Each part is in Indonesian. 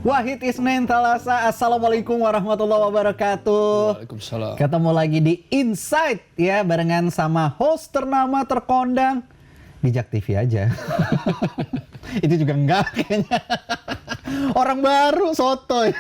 Wahid Isnin Thalasa. Assalamualaikum warahmatullahi wabarakatuh. Waalaikumsalam. Ketemu lagi di Insight ya, barengan sama host ternama terkondang di Jak TV aja. Itu juga enggak kayaknya. Orang baru sotoy.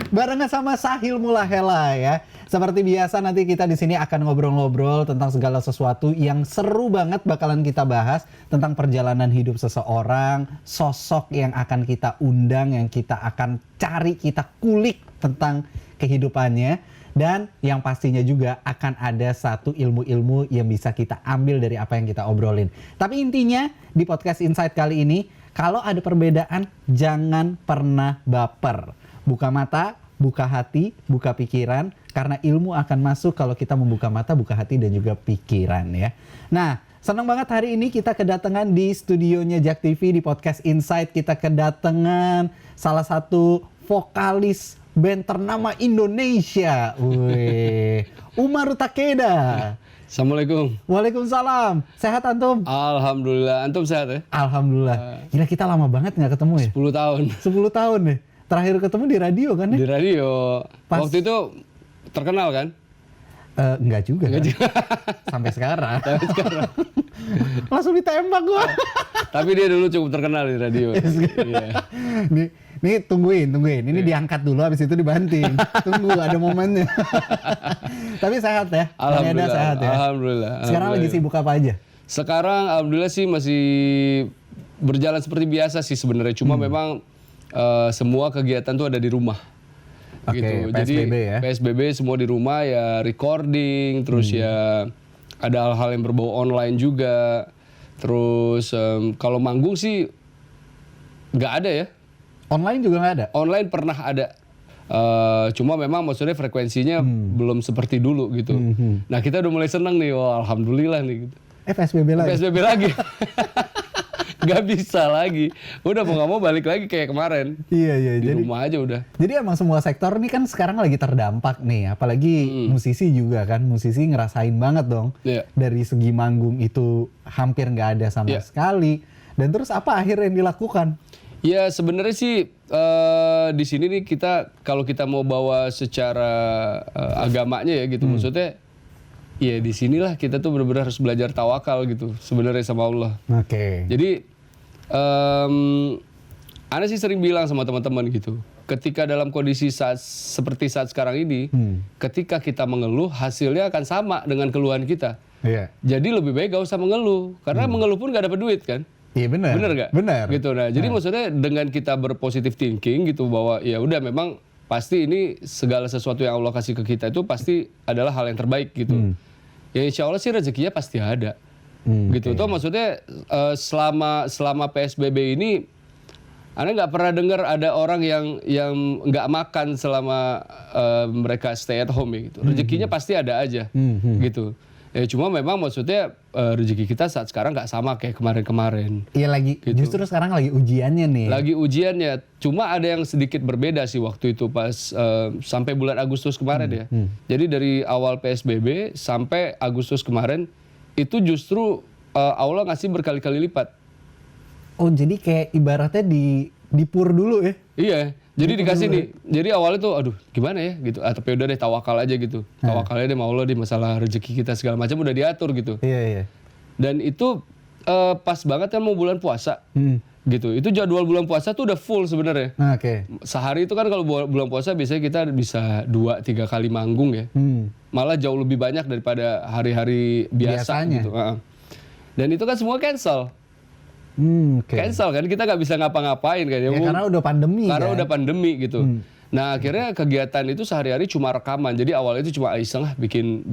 Barengan sama Sahil Mulahela ya. Seperti biasa nanti kita di sini akan ngobrol-ngobrol tentang segala sesuatu yang seru banget bakalan kita bahas tentang perjalanan hidup seseorang, sosok yang akan kita undang, yang kita akan cari, kita kulik tentang kehidupannya, dan yang pastinya juga akan ada satu ilmu-ilmu yang bisa kita ambil dari apa yang kita obrolin. Tapi intinya di podcast Insight kali ini, kalau ada perbedaan jangan pernah baper. Buka mata, buka hati, buka pikiran, karena ilmu akan masuk kalau kita membuka mata, buka hati, dan juga pikiran ya. Nah, senang banget hari ini kita kedatangan di studionya Jak TV di podcast Insight. Kita kedatangan salah satu vokalis band ternama Indonesia. Wih, Umar Takeda. Assalamualaikum. Waalaikumsalam. Sehat antum? Alhamdulillah. Antum sehat ya? Alhamdulillah. Gila, kita lama banget nggak ketemu ya? 10 tahun. 10 tahun deh. Terakhir ketemu di radio kan ya? Di radio. Pas- Waktu itu terkenal kan? Enggak juga. Enggak kan? juga. Sampai sekarang. Tapi sekarang. Langsung ditembak gua. Tapi dia dulu cukup terkenal di radio. Iya. Nih tungguin. Ini diangkat dulu, habis itu dibanting. Tunggu, ada momennya. Tapi sehat ya? Alhamdulillah. Sehat ya? Alhamdulillah. Sekarang lagi sibuk apa aja? Sekarang alhamdulillah sih masih berjalan seperti biasa sih sebenarnya. Cuma memang semua kegiatan tuh ada di rumah. Oke, Gitu. PSBB Jadi ya? PSBB semua di rumah ya, recording, terus ya ada hal-hal yang berbau online juga. Terus kalau manggung sih nggak ada ya. Online juga nggak ada? Online pernah ada. Cuma memang maksudnya frekuensinya belum seperti dulu gitu. Nah kita udah mulai seneng nih, wah alhamdulillah nih. Gitu. PSBB lagi? PSBB lagi. Gak bisa lagi. Udah mau gak mau balik lagi kayak kemarin. Iya. Di rumah aja udah. Jadi emang semua sektor ini kan sekarang lagi terdampak nih. Apalagi musisi juga kan. Musisi ngerasain banget dong. Iya. Dari segi manggung itu hampir nggak ada sama Iya. sekali. Dan terus apa akhirnya yang dilakukan? Ya sebenarnya sih di sini nih kita kalau kita mau bawa secara agamanya ya gitu, maksudnya ya di sinilah kita tuh benar-benar harus belajar tawakal gitu sebenarnya sama Allah. Oke. Jadi Ana sih sering bilang sama teman-teman gitu, ketika dalam kondisi seperti saat sekarang ini, ketika kita mengeluh hasilnya akan sama dengan keluhan kita. Iya. Jadi lebih baik gak usah mengeluh, karena mengeluh pun gak dapat duit kan. Iya benar. Bener gak? Benar. Gitu. Nah, jadi maksudnya dengan kita berpositif thinking gitu bahwa ya udah memang pasti ini segala sesuatu yang Allah kasih ke kita itu pasti adalah hal yang terbaik gitu. Ya insya Allah sih rezekinya pasti ada. Gitu. Toh maksudnya selama PSBB ini Anda nggak pernah dengar ada orang yang nggak makan selama mereka stay at home ya gitu. Rezekinya pasti ada aja. Gitu. Ya cuma memang maksudnya rezeki kita saat sekarang nggak sama kayak kemarin-kemarin. Iya lagi. Gitu. Justru sekarang lagi ujiannya nih. Lagi ujiannya. Cuma ada yang sedikit berbeda sih waktu itu pas sampai bulan Agustus kemarin ya. Jadi dari awal PSBB sampai Agustus kemarin itu justru Allah ngasih berkali-kali lipat. Oh jadi kayak ibaratnya dipur dulu ya? Iya. Jadi dikasih nih. Jadi awalnya tuh aduh gimana ya gitu. Tapi udah deh tawakal aja gitu. Tawakalnya deh sama Allah di masalah rezeki kita segala macam udah diatur gitu. Iya. Dan itu pas banget kan mau bulan puasa. Gitu. Itu jadwal bulan puasa tuh udah full sebenarnya. Oke. Sehari itu kan kalau bulan puasa biasanya kita bisa 2-3 kali manggung ya. Malah jauh lebih banyak daripada hari-hari biasa Biasanya. gitu. Dan itu kan semua cancel. Oke. Cancel kan, kita nggak bisa ngapa-ngapain kan ya. Ya karena udah pandemi Karena kan? udah pandemi gitu. Nah akhirnya kegiatan itu sehari-hari cuma rekaman. Jadi awalnya itu cuma iseng lah bikin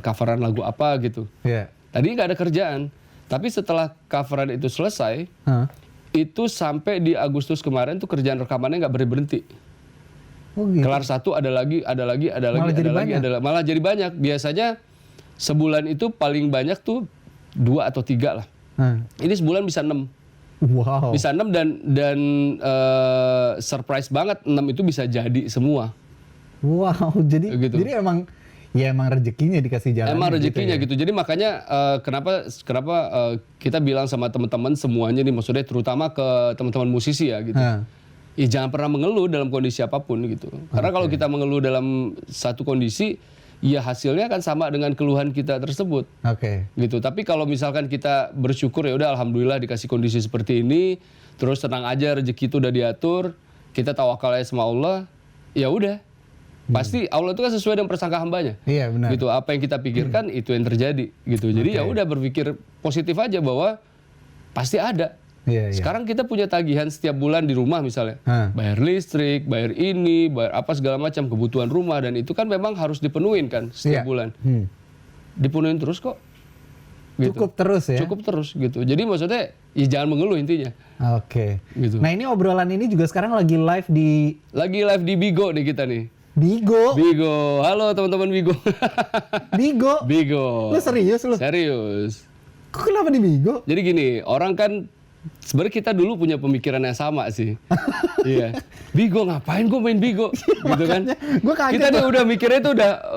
coveran lagu apa gitu. Iya. Tadi nggak ada kerjaan. Tapi setelah coveran itu selesai, Hah? itu sampai di Agustus kemarin tuh kerjaan rekamannya nggak berhenti. Oh gitu. Kelar satu ada lagi, malah jadi banyak. Biasanya sebulan itu paling banyak tuh 2 atau 3 lah. Ini sebulan bisa 6. Wow. Bisa 6 dan surprise banget 6 itu bisa jadi semua. Wow, jadi Gitu. emang rezekinya dikasih jalan. Emang rezekinya gitu. Jadi makanya kenapa kita bilang sama teman-teman semuanya nih, maksudnya terutama ke teman-teman musisi ya gitu. ya jangan pernah mengeluh dalam kondisi apapun gitu. Karena kalau kita mengeluh dalam satu kondisi, ya hasilnya akan sama dengan keluhan kita tersebut. Oke. Gitu. Tapi kalau misalkan kita bersyukur ya udah alhamdulillah dikasih kondisi seperti ini, terus tenang aja rezeki itu udah diatur, kita tawakal aja sama Allah, ya udah. Pasti Allah itu kan sesuai dengan prasangka hambanya. Iya benar. Gitu. Apa yang kita pikirkan itu yang terjadi gitu. Jadi ya udah berpikir positif aja bahwa pasti ada. Iya, iya. Sekarang kita punya tagihan setiap bulan di rumah misalnya. Hah. Bayar listrik, bayar ini, bayar apa segala macam kebutuhan rumah dan itu kan memang harus dipenuhin kan setiap Iya. bulan. Dipenuhin terus kok. Gitu. Cukup terus ya. Cukup terus gitu. Jadi maksudnya ya jangan mengeluh intinya. Oke. Gitu. Nah ini obrolan ini juga sekarang lagi live di Lagi live di Bigo nih kita nih. Bigo. Bigo. Halo teman-teman Bigo. Bigo. Bigo. Lu serius lu? Serius. Kok kenapa di Bigo? Jadi gini, orang kan sebenarnya kita dulu punya pemikiran yang sama sih. Iya. Bigo ngapain gue main Bigo? Gitu kan. Gue kaget. Kita nih udah mikirnya itu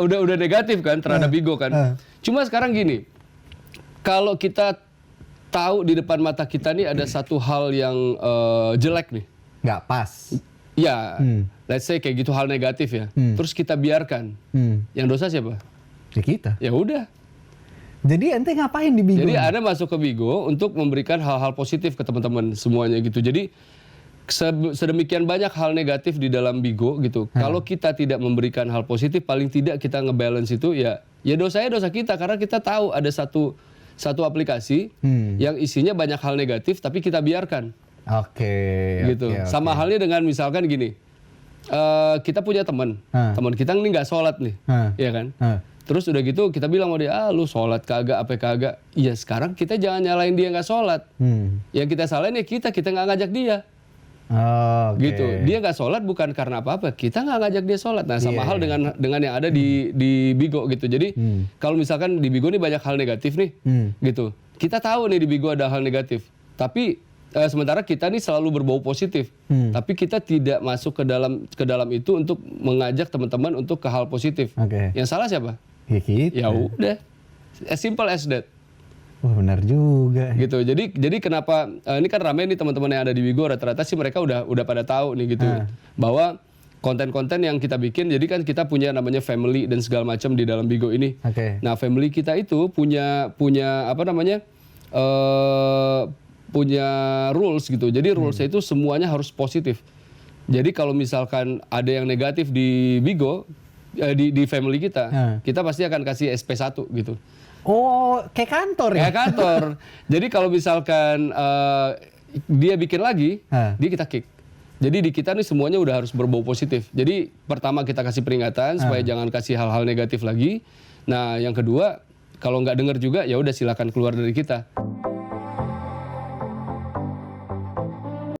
udah negatif kan terhadap Bigo kan. Cuma sekarang gini. Kalau kita tahu di depan mata kita nih ada satu hal yang jelek nih. Nggak pas. Ya, let's say kayak gitu hal negatif ya. Terus kita biarkan. Yang dosa siapa? Ya kita. Ya udah. Jadi ente ngapain di Bigo? Jadi Anda masuk ke Bigo untuk memberikan hal-hal positif ke teman-teman semuanya gitu. Jadi sedemikian banyak hal negatif di dalam Bigo gitu. Kalau kita tidak memberikan hal positif, paling tidak kita ngebalance itu ya dosanya dosa kita karena kita tahu ada satu aplikasi yang isinya banyak hal negatif tapi kita biarkan. Oke. Gitu. Sama halnya dengan misalkan gini. Kita punya teman kita ini nggak sholat nih, ya kan? Terus udah gitu kita bilang sama dia, lu sholat kagak, apa kagak. Iya sekarang kita jangan nyalain dia nggak sholat. Yang kita salahin ya kita nggak ngajak dia. Gitu. Dia nggak sholat bukan karena apa-apa, kita nggak ngajak dia sholat. Nah sama hal dengan yang ada di Bigo gitu. Jadi kalau misalkan di Bigo nih banyak hal negatif nih, gitu. Kita tahu nih di Bigo ada hal negatif. Tapi sementara kita nih selalu berbau positif. Tapi kita tidak masuk ke dalam itu untuk mengajak teman-teman untuk ke hal positif. Yang salah siapa? Ya kita. Ya udah, as simple as that. Wah benar juga. Gitu. Jadi kenapa ini kan ramai nih teman-teman yang ada di Bigo rata-rata sih mereka udah pada tahu nih gitu bahwa konten-konten yang kita bikin jadi kan kita punya namanya family dan segala macam di dalam Bigo ini. Nah family kita itu punya apa namanya punya rules gitu. Jadi rulesnya itu semuanya harus positif. Jadi kalau misalkan ada yang negatif di Bigo di family kita, kita pasti akan kasih SP1 gitu. Oh, kayak kantor ya? Kayak kantor. Jadi kalau misalkan dia bikin lagi, dia kita kick. Jadi di kita nih semuanya udah harus berbau positif. Jadi pertama kita kasih peringatan supaya jangan kasih hal-hal negatif lagi. Nah, yang kedua kalau nggak denger juga ya udah silakan keluar dari kita.